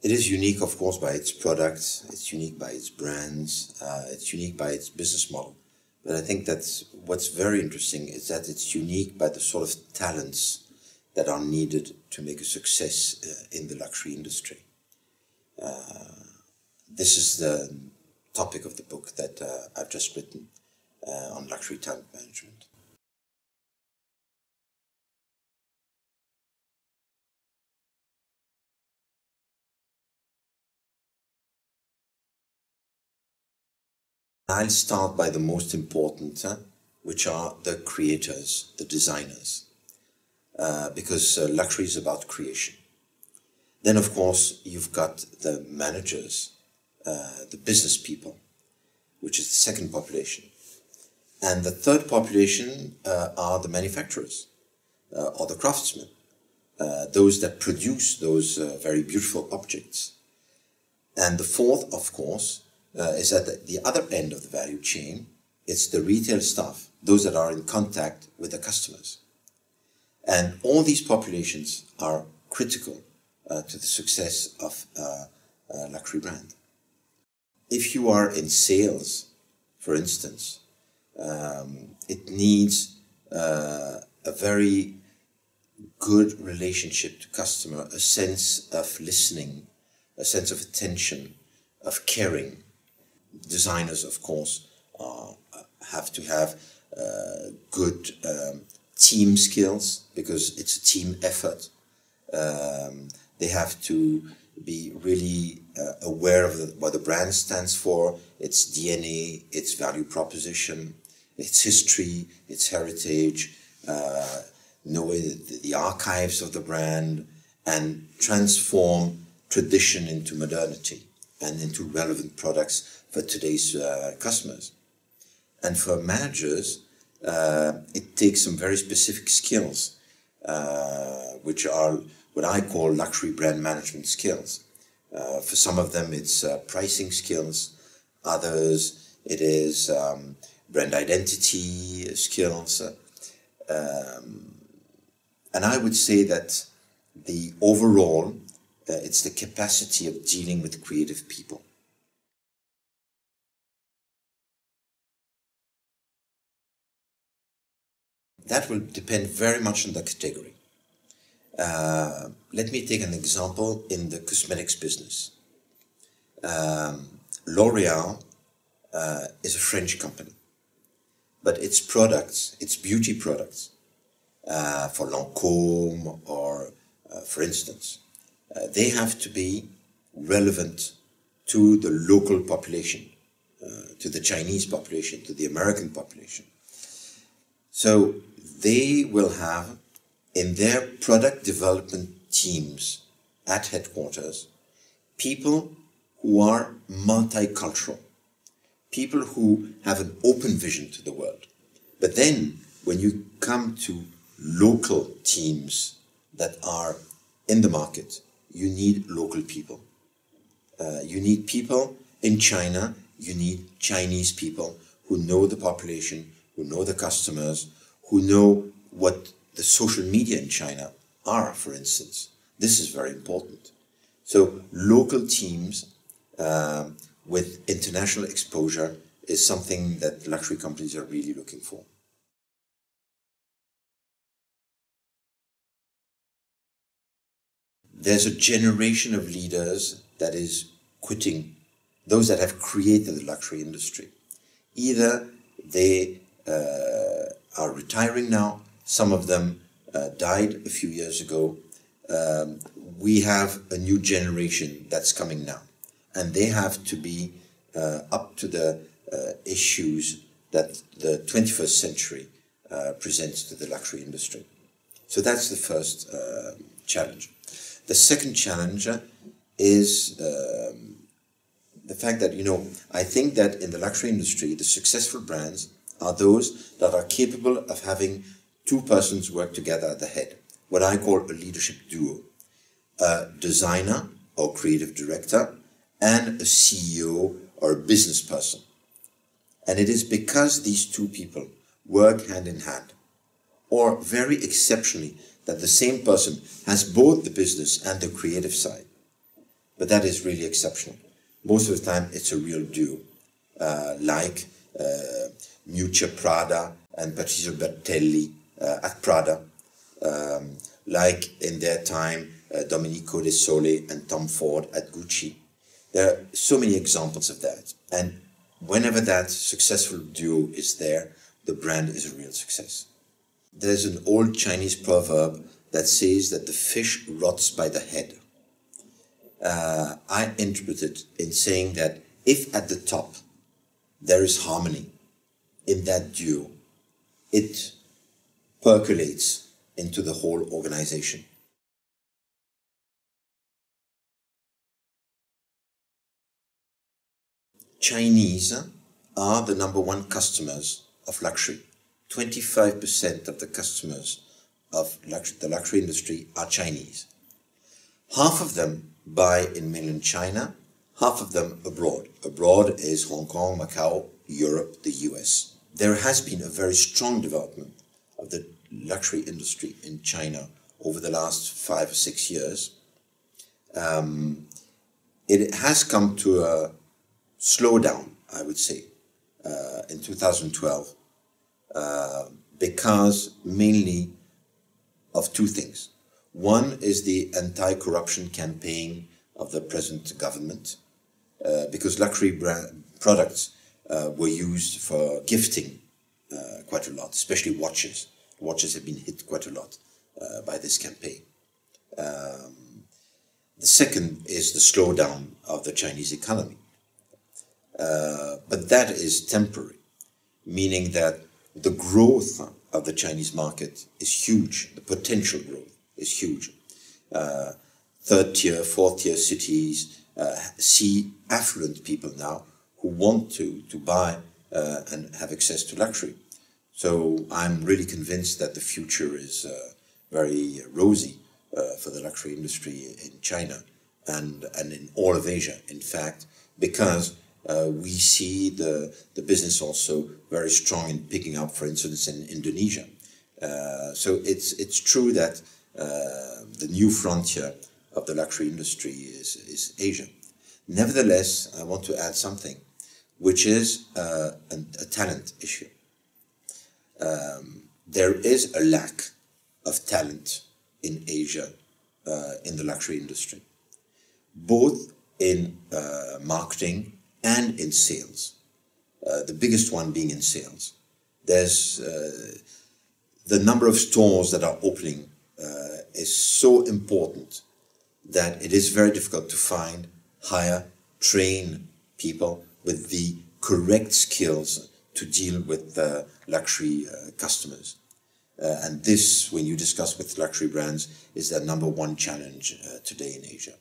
It is unique, of course, by its products, it's unique by its brands, it's unique by its business model. But I think that's what's very interesting is that it's unique by the sort of talents that are needed to make a success in the luxury industry. This is the topic of the book that I've just written on luxury talent management. I'll start by the most important, which are the creators, the designers, because luxury is about creation. Then, of course, you've got the managers, the business people, which is the second population. And the third population are the manufacturers or the craftsmen, those that produce those very beautiful objects. And the fourth, of course, is at the other end of the value chain. It's the retail staff, those that are in contact with the customers. And all these populations are critical to the success of a luxury brand. If you are in sales, for instance, it needs a very good relationship to customer, a sense of listening, a sense of attention, of caring. Designers, of course, have to have good team skills because it's a team effort. They have to be really aware of what the brand stands for, its DNA, its value proposition, its history, its heritage, know the archives of the brand, and transform tradition into modernity and into relevant products for today's customers. And for managers, it takes some very specific skills, which are what I call luxury brand management skills. For some of them, it's pricing skills. Others, it is brand identity skills. And I would say that the overall, it's the capacity of dealing with creative people. That will depend very much on the category. Let me take an example in the cosmetics business. L'Oréal is a French company, but its products, its beauty products, for Lancôme or for instance, they have to be relevant to the local population, to the Chinese population, to the American population. So they will have in their product development teams at headquarters people who are multicultural, people who have an open vision to the world. But then when you come to local teams that are in the market, you need local people. You need people in China, you need Chinese people who know the population, who know the customers, who know what the social media in China are, for instance. This is very important. So local teams with international exposure is something that luxury companies are really looking for. There's a generation of leaders that is quitting, those that have created the luxury industry. Either they are retiring now, some of them died a few years ago. We have a new generation that's coming now, and they have to be up to the issues that the 21st century presents to the luxury industry. So that's the first challenge. The second challenge is the fact that, I think that in the luxury industry, the successful brands are those that are capable of having two persons work together at the head, what I call a leadership duo, a designer or creative director and a CEO or a business person. And it is because these two people work hand in hand, or very exceptionally, that the same person has both the business and the creative side, but that is really exceptional. Most of the time, it's a real duo, like Miuccia Prada and Patrizio Bertelli at Prada, like in their time, Domenico De Sole and Tom Ford at Gucci. There are so many examples of that. And whenever that successful duo is there, the brand is a real success. There's an old Chinese proverb that says that the fish rots by the head. I interpret it in saying that if at the top there is harmony in that duo, it percolates into the whole organization. Chinese are the #1 customers of luxury. 25% of the customers of the luxury industry are Chinese. Half of them buy in mainland China, half of them abroad. Abroad is Hong Kong, Macau, Europe, the US. There has been a very strong development of the luxury industry in China over the last 5 or 6 years. It has come to a slowdown, I would say, in 2012, because mainly of two things. One is the anti-corruption campaign of the present government, because luxury products were used for gifting quite a lot, especially watches. Watches have been hit quite a lot by this campaign. The second is the slowdown of the Chinese economy. But that is temporary, meaning that the growth of the Chinese market is huge. The potential growth is huge. Third-tier, fourth-tier cities see affluent people now who want to buy and have access to luxury. So I'm really convinced that the future is very rosy for the luxury industry in China and in all of Asia, in fact, because we see the business also very strong in picking up, for instance, in Indonesia. So it's true that the new frontier of the luxury industry is Asia. Nevertheless, I want to add something, which is a talent issue. There is a lack of talent in Asia in the luxury industry, both in marketing and in sales. The biggest one being in sales. There's the number of stores that are opening is so important that it is very difficult to find, hire, train people with the correct skills to deal with luxury customers. And this, when you discuss with luxury brands, is their #1 challenge today in Asia.